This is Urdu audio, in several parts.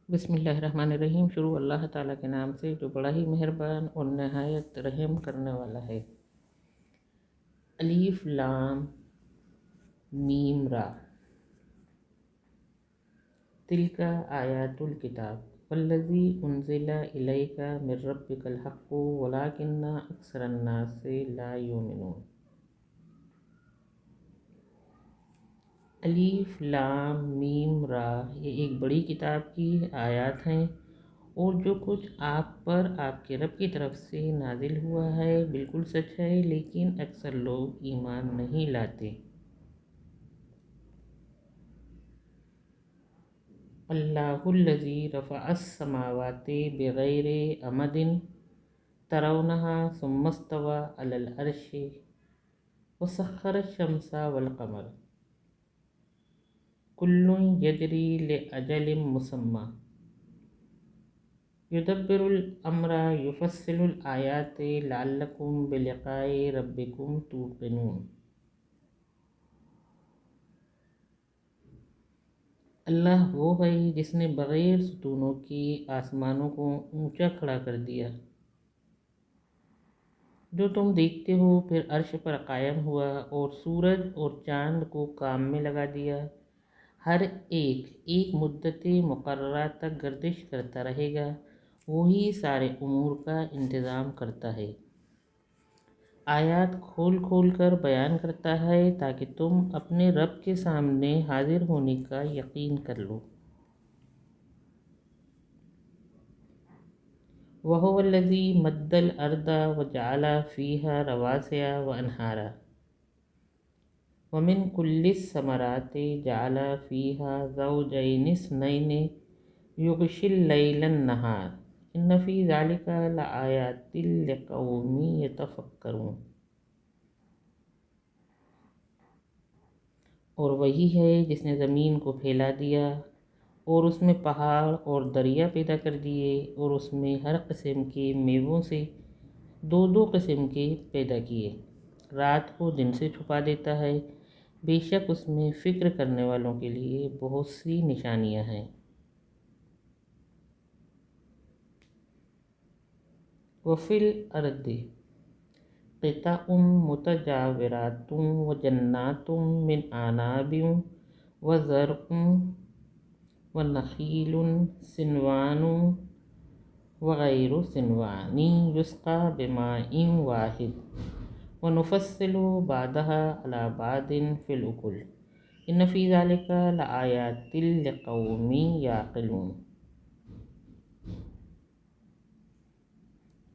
بسم اللہ الرحمن الرحیم۔ شروع اللہ تعالیٰ کے نام سے جو بڑا ہی مہربان اور نہایت رحم کرنے والا ہے۔ الف لام میم را، تلک آیات الکتاب والذی انزل الیک من ربک الحق ولکن اکثر الناس لا یؤمنون۔ الف لام میم را، یہ ایک بڑی کتاب کی آیات ہیں، اور جو کچھ آپ پر آپ کے رب کی طرف سے نازل ہوا ہے بالکل سچ ہے، لیکن اکثر لوگ ایمان نہیں لاتے۔ اللہ الذی رفع السماوات بغیر عمد ترونها ثم استوى علی العرش وسخر الشمس والقمر کل یجری لأجل مسمى یدبر الامر یفصل الآیات لعلکم بلقاء ربکم توقنون۔ اللہ وہ ہے جس نے بغیر ستونوں کی آسمانوں کو اونچا کھڑا کر دیا، جو تم دیکھتے ہو، پھر عرش پر قائم ہوا اور سورج اور چاند کو کام میں لگا دیا، ہر ایک ایک مدت مقررہ تک گردش کرتا رہے گا، وہی سارے امور کا انتظام کرتا ہے۔ آیات کھول کھول کر بیان کرتا ہے تاکہ تم اپنے رب کے سامنے حاضر ہونے کا یقین کر لو۔ وَهُوَ الَّذِي مَدَّ الْأَرْضَ وَجَعَلَ فِيهَا رَوَاسِيَ وَأَنْهَارًا وَمِنْ كُلِّ الثَّمَرَاتِ جَعَلَ فِيهَا زَوْجَيْنِ اثْنَيْنِ يُغْشِي اللَّيْلَ النَّهَارَ إِنَّ فِي ذَلِكَ لَآيَاتٍ لِقَوْمٍ يَتَفَکَّرُونَ۔ اور وہی ہے جس نے زمین کو پھیلا دیا اور اس میں پہاڑ اور دریا پیدا کر دیے، اور اس میں ہر قسم کے میووں سے دو دو قسم کے پیدا کیے، رات کو دن سے چھپا دیتا ہے، بے شک اس میں فکر کرنے والوں کے لیے بہت سی نشانیاں ہیں۔ وَفِي الْأَرْضِ قِطَعٌ مُتَجَاوِرَاتٌ وَجَنَّاتٌ مِّنْ أَعْنَابٍ وَزَرْعٌ وَنَخِيلٌ صِنْوَانٌ وَغَيْرُ صِنْوَانٍ يُسْقَىٰ بِمَاءٍ وَاحِدٍ وَنُفَصِّلُ بَعْضَهَا عَلَىٰ بَعْضٍ فِي الْأُكُلِ إِنَّ فِي ذَلِكَ لَآيَاتٍ لِقَوْمٍ يَعْقِلُونَ۔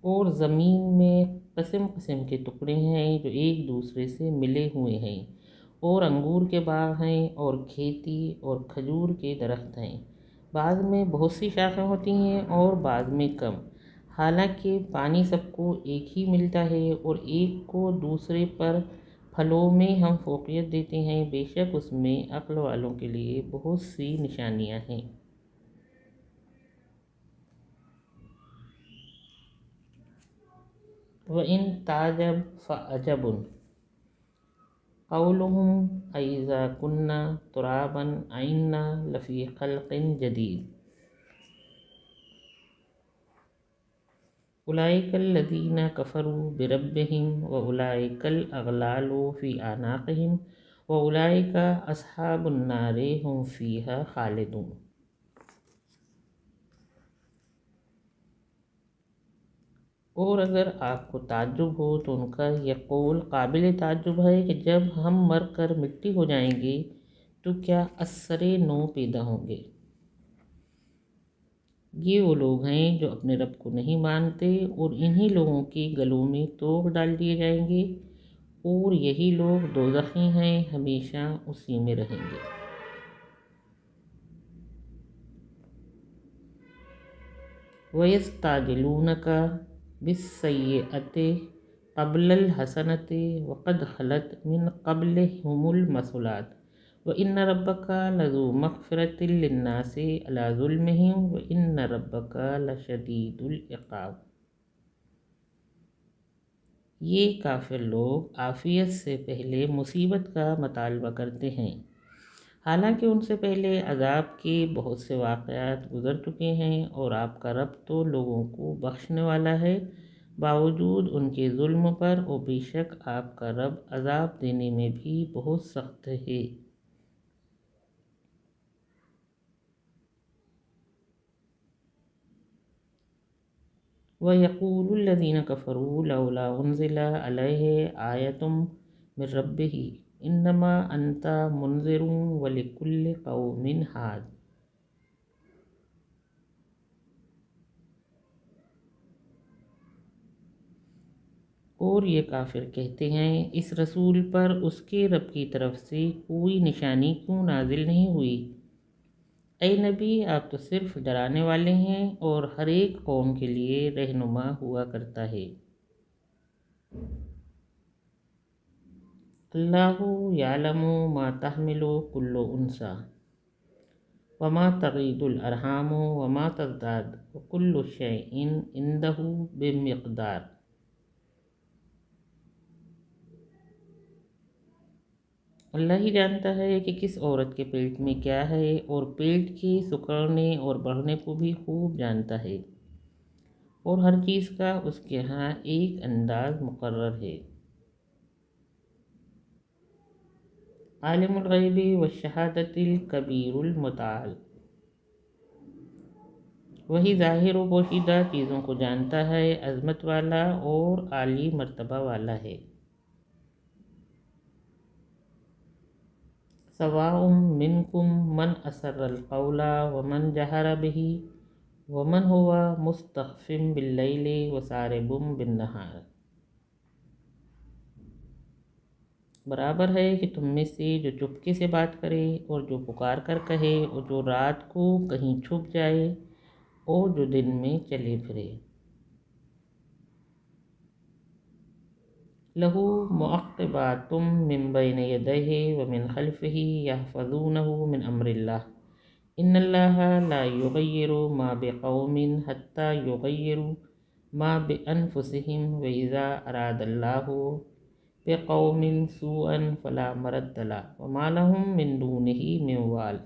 اور زمین میں قسم قسم کے ٹکڑے ہیں جو ایک دوسرے سے ملے ہوئے ہیں، اور انگور کے باغ ہیں اور کھیتی اور کھجور کے درخت ہیں، بعض میں بہت سی شاخیں ہوتی ہیں اور بعض میں کم، حالانکہ پانی سب کو ایک ہی ملتا ہے، اور ایک کو دوسرے پر پھلوں میں ہم فوقیت دیتے ہیں، بے شک اس میں عقل والوں کے لیے بہت سی نشانیاں ہیں۔ وَإِن تَعْجَبْ فَعَجَبٌ قَوْلُهُمْ أَإِذَا كُنَّا تُرَابًا أَإِنَّا لَفِي خَلْقٍ جَدِيدٍ أُولَئِكَ الَّذِينَ كَفَرُوا بِرَبِّهِمْ وَأُولَئِكَ الْأَغْلَالُ فِي أَعْنَاقِهِمْ وَأُولَئِكَ أَصْحَابُ النَّارِ هُمْ فِيهَا خَالِدُونَ۔ اور اگر آپ کو تعجب ہو تو ان کا یہ قول قابل تعجب ہے کہ جب ہم مر کر مٹی ہو جائیں گے تو کیا اثر نو پیدا ہوں گے؟ یہ وہ لوگ ہیں جو اپنے رب کو نہیں مانتے، اور انہی لوگوں کے گلوں میں توق ڈال دیے جائیں گے، اور یہی لوگ دوزخی ہیں، ہمیشہ اسی میں رہیں گے۔ وَيَسْتَعْجِلُونَكَ بِالسَّيِّئَةِ قَبْلَ الْحَسَنَةِ وَقَدْ خَلَتْ مِنْ قَبْلِهِمُ الْمَثُلَاتُ وَإِنَّ رَبَّكَ لَذُو مَغْفِرَةٍ لِلنَّاسِ عَلَىٰ ظُلْمِهِمْ وَإِنَّ رَبَّكَ لَشَدِيدُ الْعِقَابِ۔ یہ کافر لوگ عافیت سے پہلے مصیبت کا مطالبہ کرتے ہیں، حالانکہ ان سے پہلے عذاب کے بہت سے واقعات گزر چکے ہیں، اور آپ کا رب تو لوگوں کو بخشنے والا ہے باوجود ان کے ظلم پر، اور بے شک آپ کا رب عذاب دینے میں بھی بہت سخت ہے۔ وَيَقُولُ الَّذِينَ كَفَرُوا لَوْلَا أُنزِلَ عَلَيْهِ آيَةٌ مِّن رَّبِّهِ إِنَّمَا أَنتَ مُنذِرٌ وَلِكُلِّ قَوْمٍ هَادٍ۔ اور یہ کافر کہتے ہیں اس رسول پر اس کے رب کی طرف سے کوئی نشانی کیوں نازل نہیں ہوئی؟ اے نبی، آپ تو صرف ڈرانے والے ہیں اور ہر ایک قوم کے لیے رہنما ہوا کرتا ہے۔ اللہ یعلم ما تحمل کل انثی وما تغید الارحام وما تزداد وکل شیء عندہ بمقدار۔ اللہ ہی جانتا ہے کہ کس عورت کے پیٹ میں کیا ہے، اور پیٹ کے سکڑنے اور بڑھنے کو بھی خوب جانتا ہے، اور ہر چیز کا اس کے ہاں ایک انداز مقرر ہے۔ عالم الغیب والشہادۃ الکبیر المتعال، وہی ظاہر و پوشیدہ چیزوں کو جانتا ہے، عظمت والا اور عالی مرتبہ والا ہے۔ سواء منکم من اسر القول ومن جہر بہ ومن هو مستخف باللیل وسارب بالنہار۔ برابر ہے کہ تم میں سے جو چپکے سے بات کرے اور جو پکار کر کہے، اور جو رات کو کہیں چھپ جائے اور جو دن میں چلے پھرے۔ لہ معقبات من بین یدیہ ومن خلفہ یحفظونہ من امر اللہ، ان اللہ لا یغیر ما بقوم حتی یغیروا ما بانفسہم، واذا اراد اللہ بقوم سوءا فلا مرد لہ وما لہم من دونہ من وال۔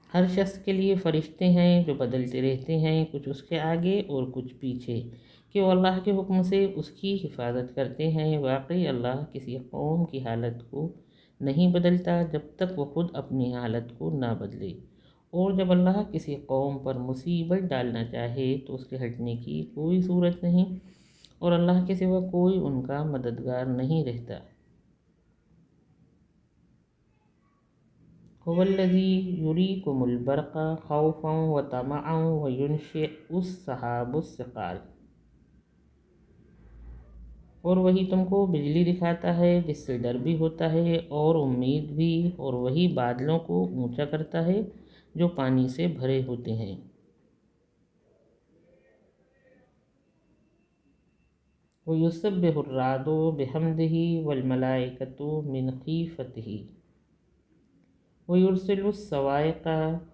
ہر شخص کے لیے فرشتے ہیں جو بدلتے رہتے ہیں، کچھ اس کے آگے اور کچھ پیچھے، کہ وہ اللہ کے حکم سے اس کی حفاظت کرتے ہیں۔ واقعی اللہ کسی قوم کی حالت کو نہیں بدلتا جب تک وہ خود اپنی حالت کو نہ بدلے، اور جب اللہ کسی قوم پر مصیبت ڈالنا چاہے تو اس کے ہٹنے کی کوئی صورت نہیں، اور اللہ کے سوا کوئی ان کا مددگار نہیں رہتا۔ هو الذی یریکم البرق خوفا وطمعا وینشئ السحاب الثقال، اور وہی تم کو بجلی دکھاتا ہے جس سے ڈر بھی ہوتا ہے اور امید بھی، اور وہی بادلوں کو اونچا کرتا ہے جو پانی سے بھرے ہوتے ہیں۔ وَيُسَبِّحُ الرَّعْدُ بِحَمْدِهِ وَالْمَلَائِكَةُ مِنْ خِیفَتِهِ وَيُرْسِلُ الصَّوَاعِقَ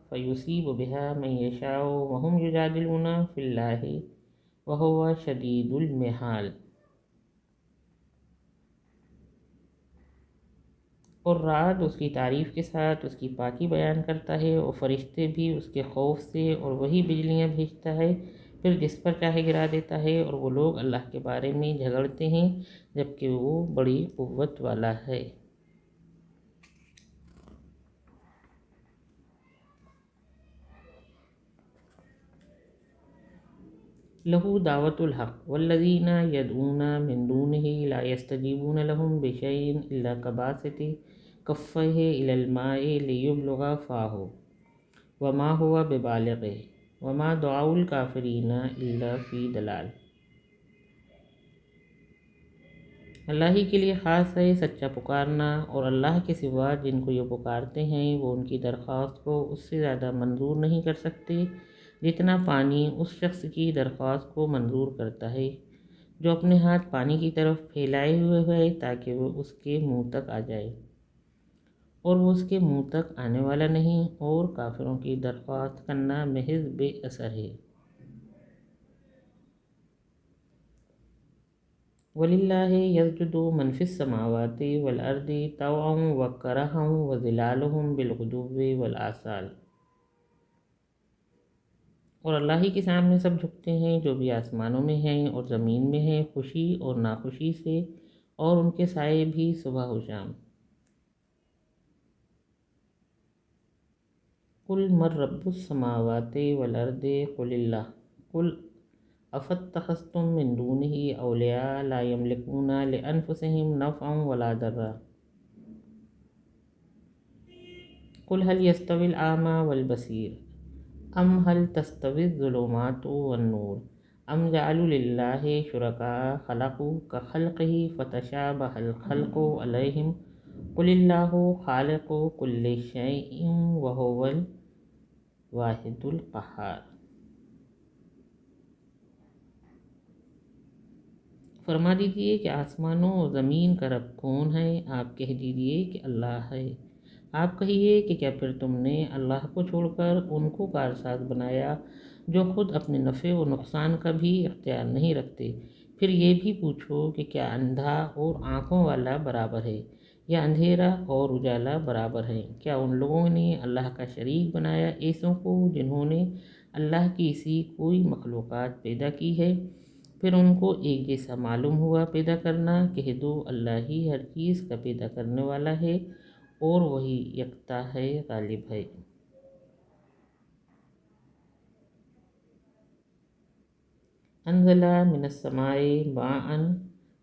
فَيُصِیبُ بِهَا مَن یَشَاءُ وَهُمْ یُجَادِلُونَ فِی اللَّهِ وَهُوَ شَدِیدُ الْمِحَالِ۔ اور رعد اس کی تعریف کے ساتھ اس کی پاکی بیان کرتا ہے، اور فرشتے بھی اس کے خوف سے، اور وہی بجلیاں بھیجتا ہے پھر جس پر چاہے گرا دیتا ہے، اور وہ لوگ اللہ کے بارے میں جھگڑتے ہیں جبکہ وہ بڑی قوت والا ہے۔ لہ دعوت الحق والذین یدعون من دونہ لا یستجیبون لهم بشیء الا کباسط کفیہ الی الماء لیبلغ فاہ وما هو ببالغہ وما دعاء الکافرین الا فی ضلال۔ اللہ ہی کے لیے خاص ہے سچا پکارنا، اور اللہ کے سوا جن کو یہ پکارتے ہیں وہ ان کی درخواست کو اس سے زیادہ منظور نہیں کر سکتے جتنا پانی اس شخص کی درخواست کو منظور کرتا ہے جو اپنے ہاتھ پانی کی طرف پھیلائے ہوئے ہے تاکہ وہ اس کے منہ تک آ جائے، اور وہ اس کے منہ تک آنے والا نہیں، اور کافروں کی درخواست کرنا محض بے اثر ہے۔ وَلِلَّهِ يَسْجُدُ مَنْ فِي السَّمَاوَاتِ وَالْأَرْضِ طَوْعًا وَكَرْهًا وَظِلَالُهُم بِالْغُدُوِّ وَالْآصَالِ۔ اور اللہ ہی کے سامنے سب جھکتے ہیں، جو بھی آسمانوں میں ہیں اور زمین میں ہیں، خوشی اور ناخوشی سے، اور ان کے سائے بھی صبح و شام۔ قُلْ مَن رَّبُّ السَّمَاوَاتِ وَالْأَرْضِ قُلِ اللَّهُ قُلْ أَفَاتَّخَذْتُم مِّن دُونِهِ أَوْلِيَاءَ لَا يَمْلِكُونَ لِأَنفُسِهِمْ نَفْعًا وَلَا ضَرًّا قُلْ هَلْ يَسْتَوِي الْأَعْمَى وَالْبَصِيرُ أَمْ هَلْ تَسْتَوِي الظُّلُمَاتُ وَالنُّورُ أَمْ جَعَلُوا لِلَّهِ شُرَكَاءَ خَلَقُوا كَخَلْقِهِ فَتَشَابَهَ الْخَلْقُ عَلَيْهِمْ قُلِ اللَّهُ خَالِقُ كُلِّ شَيْءٍ وَهُوَ الْوَاحِدُ الْقَهَّارُ۔ فرما دیجئے کہ آسمانوں اور زمین کا رب کون ہے؟ آپ کہہ دیجئے کہ اللہ ہے۔ آپ کہیے کہ کیا پھر تم نے اللہ کو چھوڑ کر ان کو کارساز بنایا جو خود اپنے نفع و نقصان کا بھی اختیار نہیں رکھتے؟ پھر یہ بھی پوچھو کہ کیا اندھا اور آنکھوں والا برابر ہے، یا اندھیرا اور اجالا برابر ہے؟ کیا ان لوگوں نے اللہ کا شریک بنایا ایسوں کو جنہوں نے اللہ کی سی کوئی مخلوقات پیدا کی ہے؟ پھر ان کو ایک جیسا معلوم ہوا پیدا کرنا؟ کہہ دو اللہ ہی ہر چیز کا پیدا کرنے والا ہے اور وہی یکتا ہے، غالب ہے۔ انزل من السماء ماء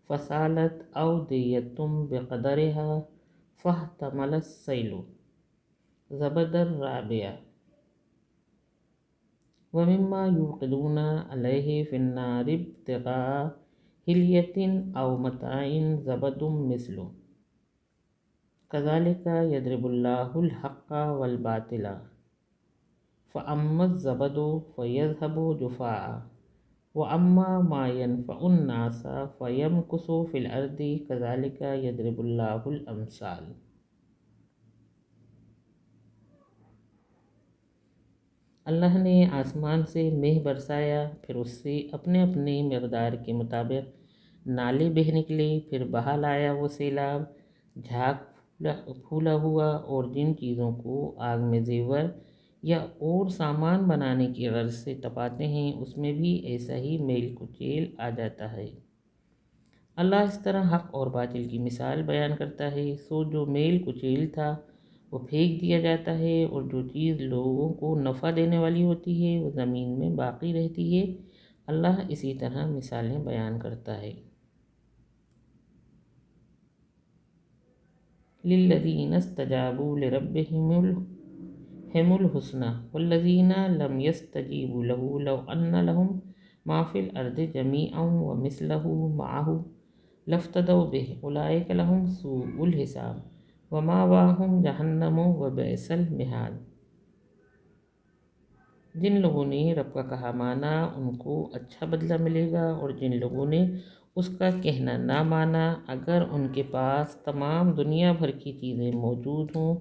فسالت أودية بقدرها فاحتمل السيل زبدا رابيا ومما يوقدون عليه في النار ابتغاء حلية أو متاع زبد مثله كذلك يضرب الله الحق والباطل فأما الزبد فيذهب جفاء وأما ما ينفع الناس فيمكث في الأرض كذلك يضرب الله الأمثال۔ اللہ نے آسمان سے مہ برسایا، پھر اس سے اپنے اپنے مقدار کے مطابق نالے بہہ نکلے، پھر بہا لایا وہ سیلاب جھاگ پھولا ہوا، اور جن چیزوں کو آگ میں زیور یا اور سامان بنانے کی غرض سے تپاتے ہیں اس میں بھی ایسا ہی میل کچیل آ جاتا ہے۔ اللہ اس طرح حق اور باطل کی مثال بیان کرتا ہے۔ سو جو میل کچیل تھا وہ پھینک دیا جاتا ہے، اور جو چیز لوگوں کو نفع دینے والی ہوتی ہے وہ زمین میں باقی رہتی ہے۔ اللہ اسی طرح مثالیں بیان کرتا ہے۔ لِلَّذِينَ اسْتَجَابُوا لِرَبِّهِمُ الْحُسْنَى وَالَّذِينَ لَمْ يَسْتَجِيبُوا لَهُ لَوْ أَنَّ لَهُم مَّا فِي الْأَرْضِ جَمِيعًا وَمِثْلَهُ مَعَهُ لَافْتَدَوْا بِهِ أُولَٰئِكَ لَهُمْ سُوءُ الْحِسَابِ وَمَأْوَاهُمْ جَهَنَّمُ وَبِئْسَ الْمِہَادُ۔ جن لوگوں نے رب کا کہا مانا ان کو اچھا بدلہ ملے گا، اور جن لوگوں نے اس کا کہنا نہ مانا، اگر ان کے پاس تمام دنیا بھر کی چیزیں موجود ہوں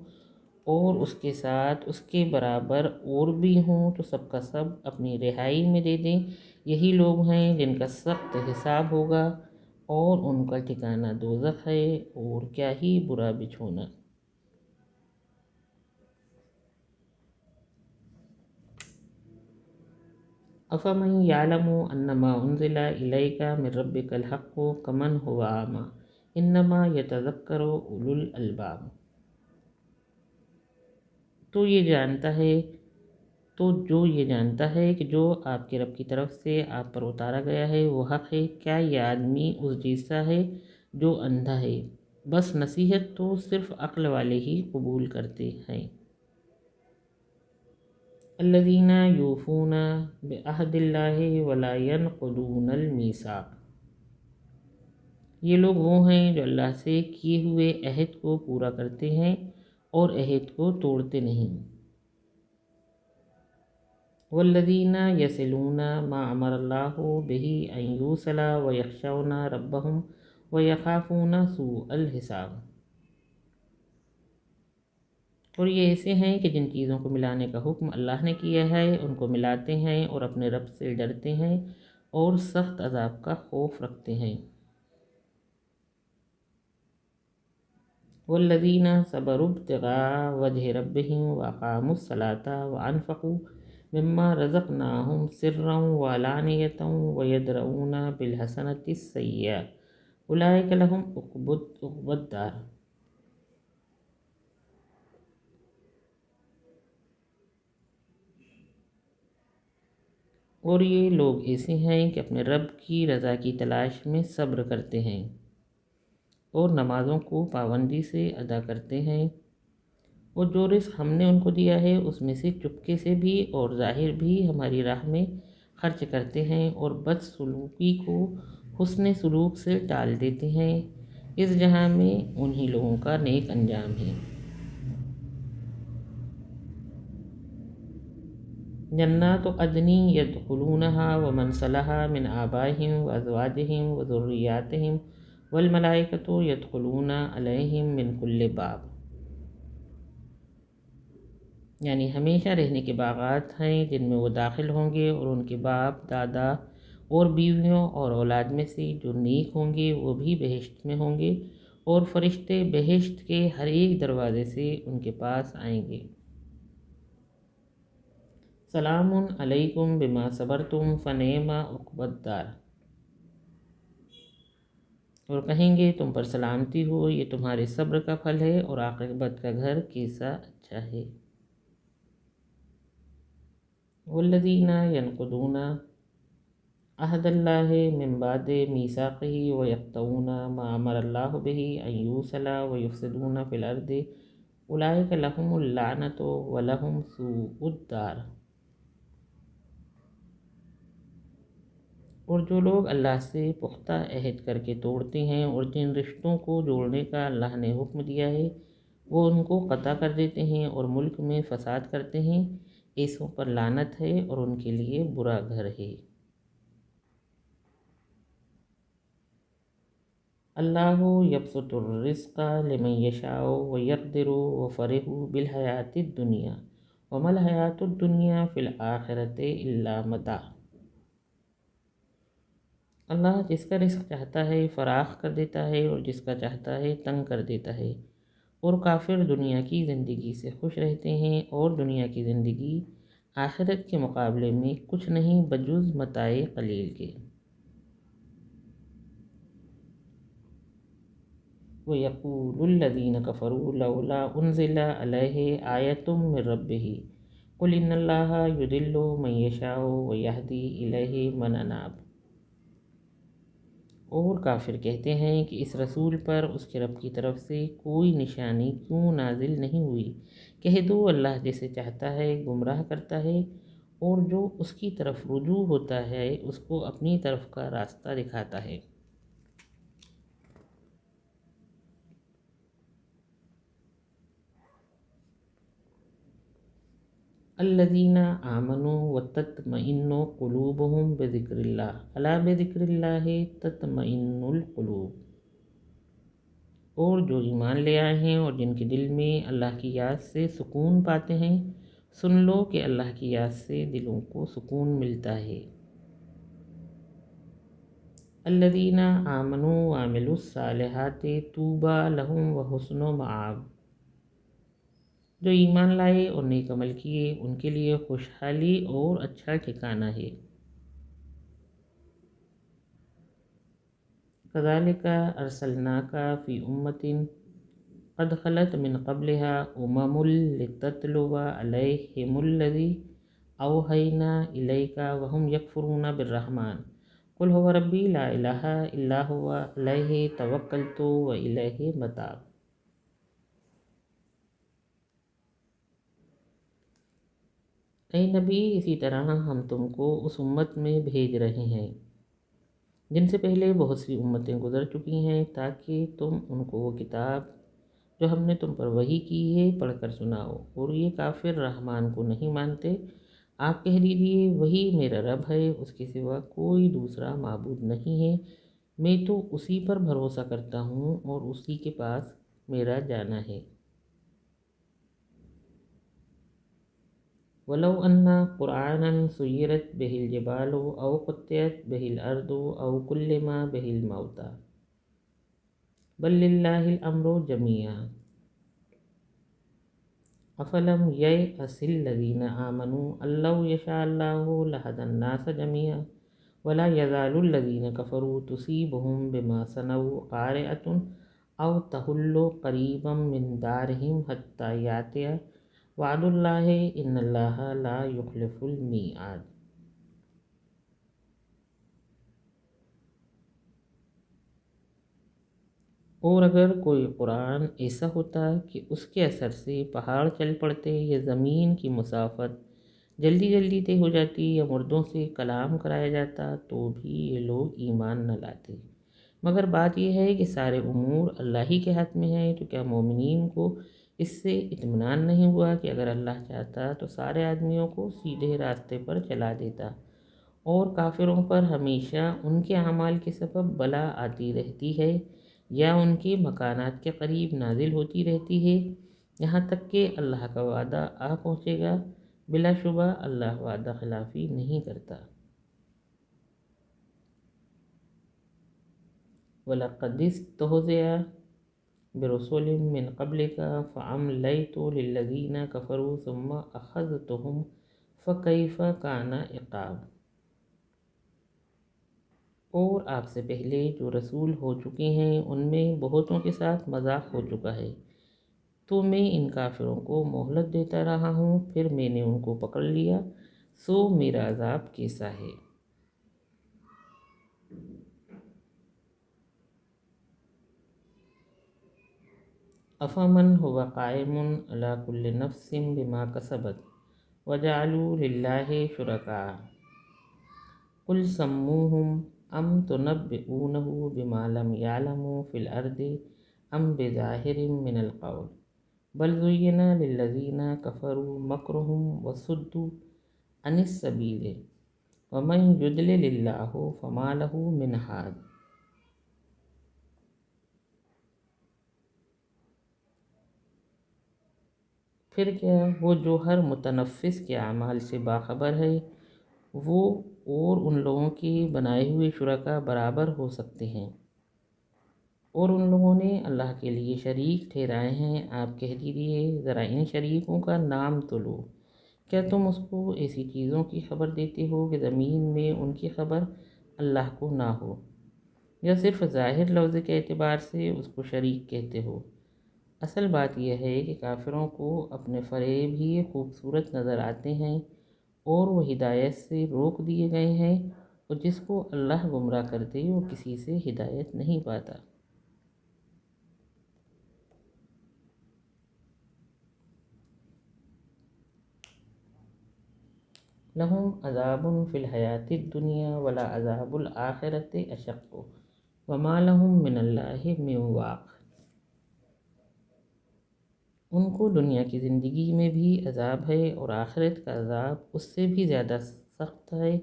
اور اس کے ساتھ اس کے برابر اور بھی ہوں تو سب کا سب اپنی رہائی میں دے دیں۔ یہی لوگ ہیں جن کا سخت حساب ہوگا، اور ان کا ٹھکانہ دوزخ ہے، اور کیا ہی برا بچھونا۔ أَفَمَن يَعْلَمُ أَنَّمَا أُنزِلَ إِلَيْكَ مِن رَّبِّكَ الْحَقُّ كَمَنْ هُوَ أَعْمَىٰ إِنَّمَا يَتَذَكَّرُ أُولُو الْأَلْبَابِ۔ تو جو یہ جانتا ہے کہ جو آپ کے رب کی طرف سے آپ پر اتارا گیا ہے وہ حق ہے، کیا یہ آدمی اس جیسا ہے جو اندھا ہے؟ بس نصیحت تو صرف عقل والے ہی قبول کرتے ہیں۔ الذین یوفون بعہد اللہ ولا ینقضون المیثاق۔ یہ لوگ وہ ہیں جو اللہ سے کیے ہوئے عہد کو پورا کرتے ہیں اور عہد کو توڑتے نہیں۔ والذین یصلون ما امر اللہ بہ ان یوصل ویخشون ربہم ویخافون سوء الحساب۔ اور یہ ایسے ہیں کہ جن چیزوں کو ملانے کا حکم اللہ نے کیا ہے ان کو ملاتے ہیں، اور اپنے رب سے ڈرتے ہیں اور سخت عذاب کا خوف رکھتے ہیں۔ والذین صبروا ابتغاء وجہ ربهم وأقاموا الصلاة وأنفقوا مما رزقناهم سرا وعلانیة ويدرؤون بالحسنة السیئة اولئک لهم عقبى الدار۔ اور یہ لوگ ایسے ہیں کہ اپنے رب کی رضا کی تلاش میں صبر کرتے ہیں اور نمازوں کو پابندی سے ادا کرتے ہیں، اور جو رزق ہم نے ان کو دیا ہے اس میں سے چپکے سے بھی اور ظاہر بھی ہماری راہ میں خرچ کرتے ہیں، اور بد سلوکی کو حسن سلوک سے ٹال دیتے ہیں۔ اس جہاں میں انہی لوگوں کا نیک انجام ہے۔ جنات عدن يدخلونها ومن صلح من آبائهم وأزواجهم وذرياتهم والملائکۃ يدخلون علیہم من کل باب، یعنی ہمیشہ رہنے کے باغات ہیں جن میں وہ داخل ہوں گے، اور ان کے باپ دادا اور بیویوں اور اولاد میں سے جو نیک ہوں گے وہ بھی بہشت میں ہوں گے، اور فرشتے بہشت کے ہر ایک دروازے سے ان کے پاس آئیں گے۔ سلام علیکم بما صبرتم فنعم عقبی الدار، اور کہیں گے تم پر سلامتی ہو، یہ تمہارے صبر کا پھل ہے اور عاقبت کا گھر کیسا اچھا ہے۔ والذین ینقضون عہد اللہ من بعد میثاقہ ویقطعون ما امر اللہ بہ ان یوصل ویفسدون فی الارض اولئک لہم اللعنۃ ولہم سوء الدار۔ اور جو لوگ اللہ سے پختہ عہد کر کے توڑتے ہیں اور جن رشتوں کو جوڑنے کا اللہ نے حکم دیا ہے وہ ان کو قطع کر دیتے ہیں اور ملک میں فساد کرتے ہیں، ایسوں پر لعنت ہے اور ان کے لیے برا گھر ہے۔ اللہ یبسط الرزق لمن یشاء ویقدر وفرحوا بالحیاۃ الدنیا وما الحیاۃ الدنیا فی الآخرۃ الا متاع۔ اللہ جس کا رزق چاہتا ہے فراخ کر دیتا ہے اور جس کا چاہتا ہے تنگ کر دیتا ہے، اور کافر دنیا کی زندگی سے خوش رہتے ہیں، اور دنیا کی زندگی آخرت کے مقابلے میں کچھ نہیں بجز متاع قلیل کے۔ وَيَقُولُ الَّذِينَ كَفَرُوا لَوْلَا أُنزِلَ عَلَيْهِ آيَةٌ مِّن رَّبِّهِ قُلْ إِنَّ اللَّهَ يُضِلُّ مَن يَشَاءُ وَيَهْدِي إِلَيْهِ مَنْ أَنَابَ۔ اور کافر کہتے ہیں کہ اس رسول پر اس کے رب کی طرف سے کوئی نشانی کیوں نازل نہیں ہوئی؟ کہہ دو اللہ جسے چاہتا ہے گمراہ کرتا ہے، اور جو اس کی طرف رجوع ہوتا ہے اس کو اپنی طرف کا راستہ دکھاتا ہے۔ الذین آمنوا وتطمئن قلوبهم بذکر اللہ الا بذکر اللہ تطمئن القلوب۔ اور جو ایمان لے آئے ہیں اور جن کے دل میں اللہ کی یاد سے سکون پاتے ہیں، سن لو کہ اللہ کی یاد سے دلوں کو سکون ملتا ہے۔ الذین آمنوا وعملوا الصالحات طوبی لہم وحسن مآب۔ جو ایمان لائے اور نیک عمل کیے ان کے لیے خوشحالی اور اچھا ٹھکانہ ہے۔ کذالک ارسلناک فی امۃ قد خلت من قبلها امم لتتلو علیہم الذی اوحینا الیک وہم یکفرون بالرحمن قل هو ربی لا الہ الا هو علیہ توکلت والیہ متاب۔ اے نبی، اسی طرح ہم تم کو اس امت میں بھیج رہے ہیں جن سے پہلے بہت سی امتیں گزر چکی ہیں، تاکہ تم ان کو وہ کتاب جو ہم نے تم پر وحی کی ہے پڑھ کر سناؤ، اور یہ کافر رحمان کو نہیں مانتے۔ آپ کہہ دیجئے وہی میرا رب ہے، اس کے سوا کوئی دوسرا معبود نہیں ہے، میں تو اسی پر بھروسہ کرتا ہوں اور اسی کے پاس میرا جانا ہے۔ وَلَوْ أَنَّ قُرْآنًا سُيِّرَتْ بِهِ الْجِبَالُ أَوْ قُطِّعَتْ بِهِ الْأَرْضُ أَوْ كُلِّمَ بِهِ الْمَوْتَىٰ بَل لِّلَّهِ الْأَمْرُ جَمِيعًا افلم یئس الذین آمنوا اللہ یشاء اللہ لہدی الناس جميعا ولا یزال الذین کفروا تصیبهم بما صنعوا قارعۃ او تحل قریبا من دارهم حتی یأتی وعد اللہ ان اللہ لا یخلف المیعاد۔ اور اگر کوئی قرآن ایسا ہوتا کہ اس کے اثر سے پہاڑ چل پڑتے یا زمین کی مسافت جلدی جلدی طے ہو جاتی یا مردوں سے کلام کرایا جاتا تو بھی یہ لوگ ایمان نہ لاتے۔ مگر بات یہ ہے کہ سارے امور اللہ ہی کے ہاتھ میں ہیں، تو کیا مومنین کو اس سے اطمینان نہیں ہوا کہ اگر اللہ چاہتا تو سارے آدمیوں کو سیدھے راستے پر چلا دیتا، اور کافروں پر ہمیشہ ان کے اعمال کے سبب بلا آتی رہتی ہے یا ان کے مکانات کے قریب نازل ہوتی رہتی ہے یہاں تک کہ اللہ کا وعدہ آ پہنچے گا۔ بلا شبہ اللہ وعدہ خلافی نہیں کرتا۔ وَلَقَدِ اسْتُهْزِئَ بِرُسُلٍ مِّن قَبْلِكَ فَأَمْلَيْتُ لِلَّذِينَ كَفَرُوا ثُمَّ أَخَذْتُهُمْ فَكَيْفَ كَانَ عِقَابِ۔ اور آپ سے پہلے جو رسول ہو چکے ہیں ان میں بہتوں کے ساتھ مذاق ہو چکا ہے، تو میں ان کافروں کو مہلت دیتا رہا ہوں، پھر میں نے ان کو پکڑ لیا، سو میرا عذاب کیسا ہے۔ افمن هو قائم علی کل نفس بما کسبت وجعلوا للہ شرکاء قل سموہم ام تنبئونہ بما لم یعلموا فی الارض ام بظاہر من القول بل زین للذین کفروا مکرہم وصدوا عن السبیل ومن یضلل اللہ فما لہ من ہاد۔ پھر کیا وہ جو ہر متنفس کے اعمال سے باخبر ہے، وہ اور ان لوگوں کے بنائے ہوئے شرکاء برابر ہو سکتے ہیں؟ اور ان لوگوں نے اللہ کے لیے شریک ٹھہرائے ہیں۔ آپ کہہ دیجئے ذرا ان شریکوں کا نام تو لو۔ کیا تم اس کو ایسی چیزوں کی خبر دیتے ہو کہ زمین میں ان کی خبر اللہ کو نہ ہو، یا صرف ظاہر لفظ کے اعتبار سے اس کو شریک کہتے ہو؟ اصل بات یہ ہے کہ کافروں کو اپنے فریب ہی خوبصورت نظر آتے ہیں اور وہ ہدایت سے روک دیے گئے ہیں، اور جس کو اللہ گمراہ کر دے وہ کسی سے ہدایت نہیں پاتا۔ لہم عذاب فی الحیاۃ الدنیا ولعذاب الآخرۃ اشق وما لہم من اللہ من واق۔ ان کو دنیا کی زندگی میں بھی عذاب ہے اور آخرت کا عذاب اس سے بھی زیادہ سخت ہے،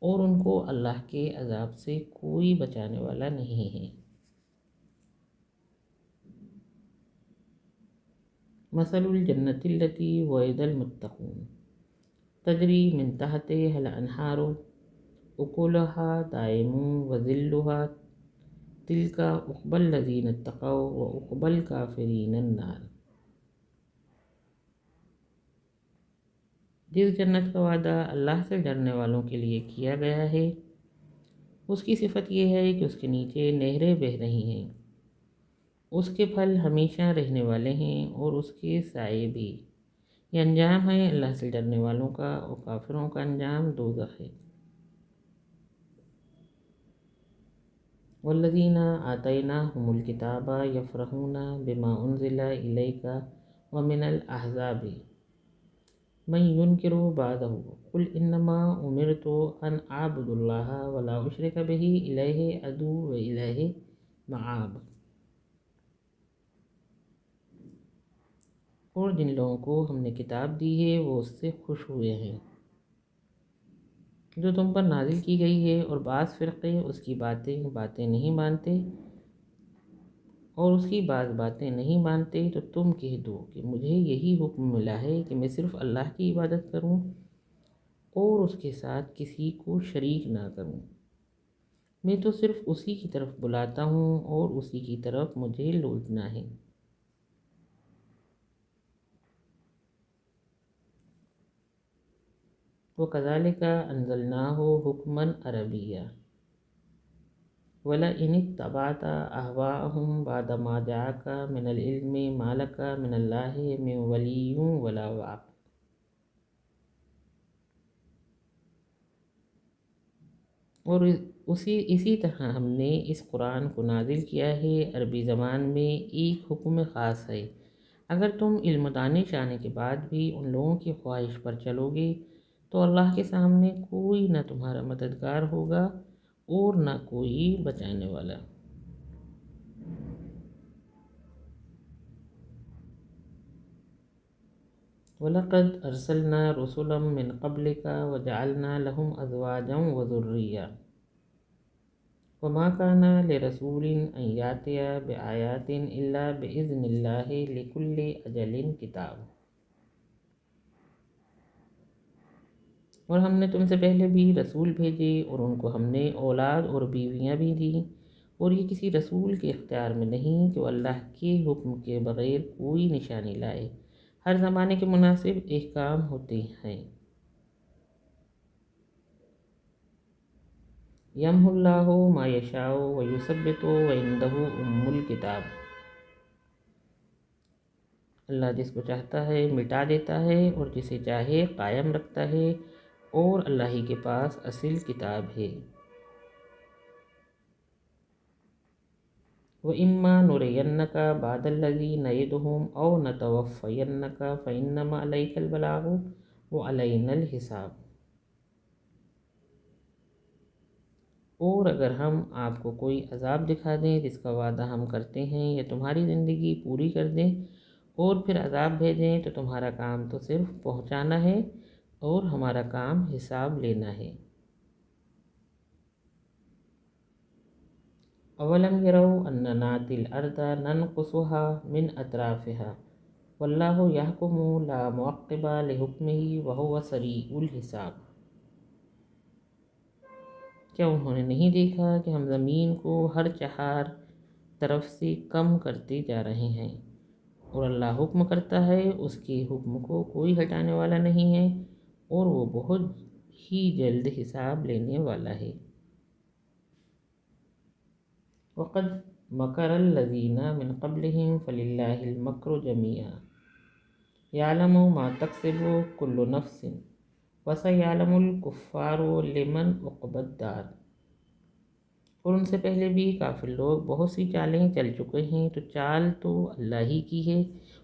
اور ان کو اللہ کے عذاب سے کوئی بچانے والا نہیں ہے۔ مثل الجنۃ التی وعد المتقون تجری من تحتها الانہار اکلها دائم وظلها تلک عقبی الذین اتقوا وعقبی الکافرین النار۔ جس جنت کا وعدہ اللہ سے ڈرنے والوں کے لیے کیا گیا ہے، اس کی صفت یہ ہے کہ اس کے نیچے نہریں بہہ رہی ہیں، اس کے پھل ہمیشہ رہنے والے ہیں اور اس کے سائے بھی۔ یہ انجام ہے اللہ سے ڈرنے والوں کا، اور کافروں کا انجام دوزخ ہے۔ والذین آتیناہم الکتاب یفرحون بما انزل الیک ومن الاحزاب من ینکر بعدہ قل انما امرت ان اعبد اللہ ولا اشرک بہ الیہ ادعو والیہ مآب۔ اور جن لوگوں کو ہم نے کتاب دی ہے وہ اس سے خوش ہوئے ہیں جو تم پر نازل کی گئی ہے، اور بعض فرقے اس کی باتیں نہیں مانتے، اور اس کی بعض باتیں نہیں مانتے، تو تم کہہ دو کہ مجھے یہی حکم ملا ہے کہ میں صرف اللہ کی عبادت کروں اور اس کے ساتھ کسی کو شریک نہ کروں۔ میں تو صرف اسی کی طرف بلاتا ہوں اور اسی کی طرف مجھے لوٹنا ہے۔ وَكَذَلِكَ أَنزَلْنَاهُ حُكْمًا عَرَبِيًّا وَلَئِنِ اتَّبَعْتَ أَهْوَاءَهُمْ بَعْدَ مَا جَاءَكَ مِنَ الْعِلْمِ مَا لَكَ مِنَ اللَّهِ مِنْ وَلِيٍّ وَلَا وَاقٍ۔ اور اسی طرح ہم نے اس قرآن کو نازل کیا ہے عربی زبان میں ایک حکم خاص ہے۔ اگر تم علم دانش آنے کے بعد بھی ان لوگوں کی خواہش پر چلو گے تو اللہ کے سامنے کوئی نہ تمہارا مددگار ہوگا اور نہ کوئی بچانے والا۔ وَلَقَدْ أَرْسَلْنَا رُسُلًا مِّن قَبْلِكَ وَجَعَلْنَا لَهُمْ أَزْوَاجًا وَذُرِّيَّةً وَمَا كَانَ لِرَسُولٍ أَن يَأْتِيَ بِآيَةٍ إِلَّا بِإِذْنِ اللَّهِ لِكُلِّ أَجَلٍ كِتَابٌ۔ اور ہم نے تم سے پہلے بھی رسول بھیجے اور ان کو ہم نے اولاد اور بیویاں بھی دیں، اور یہ کسی رسول کے اختیار میں نہیں کہ وہ اللہ کے حکم کے بغیر کوئی نشانی لائے۔ ہر زمانے کے مناسب احکام ہوتے ہیں۔ یمحو اللہ ما یشاء ویثبت وعندہ ام الکتاب۔ اللہ جس کو چاہتا ہے مٹا دیتا ہے اور جسے چاہے قائم رکھتا ہے، اور اللہ ہی کے پاس اصل کتاب ہے۔ وَإِمَّا نُرِيَنَّكَ بَعْضَ الَّذِي نَعِدُهُمْ أَوْ نَتَوَفَّيَنَّكَ فَإِنَّمَا عَلَيْكَ الْبَلَاغُ وَعَلَيْنَا الْحِسَابُ۔ اور اگر ہم آپ کو کوئی عذاب دکھا دیں جس کا وعدہ ہم کرتے ہیں، یا تمہاری زندگی پوری کر دیں اور پھر عذاب بھیجیں، تو تمہارا کام تو صرف پہنچانا ہے اور ہمارا کام حساب لینا ہے۔ اولم یروا انا ناتی الارض ننقصها من اطرافها واللہ یحکم لا معقب لحکمہ وہو سریع الحساب۔ کیا انہوں نے نہیں دیکھا کہ ہم زمین کو ہر چہار طرف سے کم کرتے جا رہے ہیں، اور اللہ حکم کرتا ہے، اس کے حکم کو کوئی ہٹانے والا نہیں ہے، اور وہ بہت ہی جلد حساب لینے والا ہے۔ وَقَدْ مَكَرَ الَّذِينَ مِنْ قَبْلِهِمْ فَلِلَّهِ الْمَكْرُ جَمِيعًا يَعْلَمُ مَا تَكْسِبُ كُلُّ نَفْسٍ وَسَيَعْلَمُ الْكُفَّارُ لِمَنْ عُقْبَى الدَّارِ۔ اور ان سے پہلے بھی کافر لوگ بہت سی چالیں چل چکے ہیں، تو چال تو اللہ ہی کی ہے،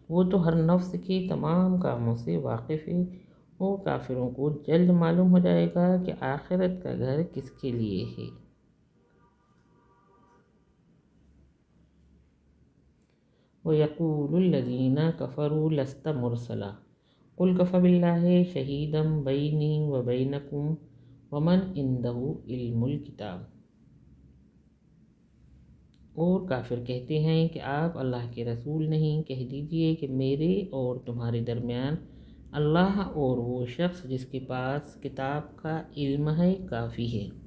وہ تو ہر نفس کے تمام کاموں سے واقف ہے، اور کافروں کو جلد معلوم ہو جائے گا کہ آخرت کا گھر کس کے لیے ہے۔ وَيَقُولُ الَّذِينَ كَفَرُوا لَسْتَ مُرْسَلًا قُلْ كَفَى بِاللَّهِ شَهِيدًا بَيْنِي وَبَيْنَكُمْ وَمَنْ عِندَهُ عِلْمُ الْكِتَابِ۔ اور کافر کہتے ہیں کہ آپ اللہ کے رسول نہیں، کہہ دیجئے کہ میرے اور تمہارے درمیان اللہ اور وہ شخص جس کے پاس کتاب کا علم ہے کافی ہے۔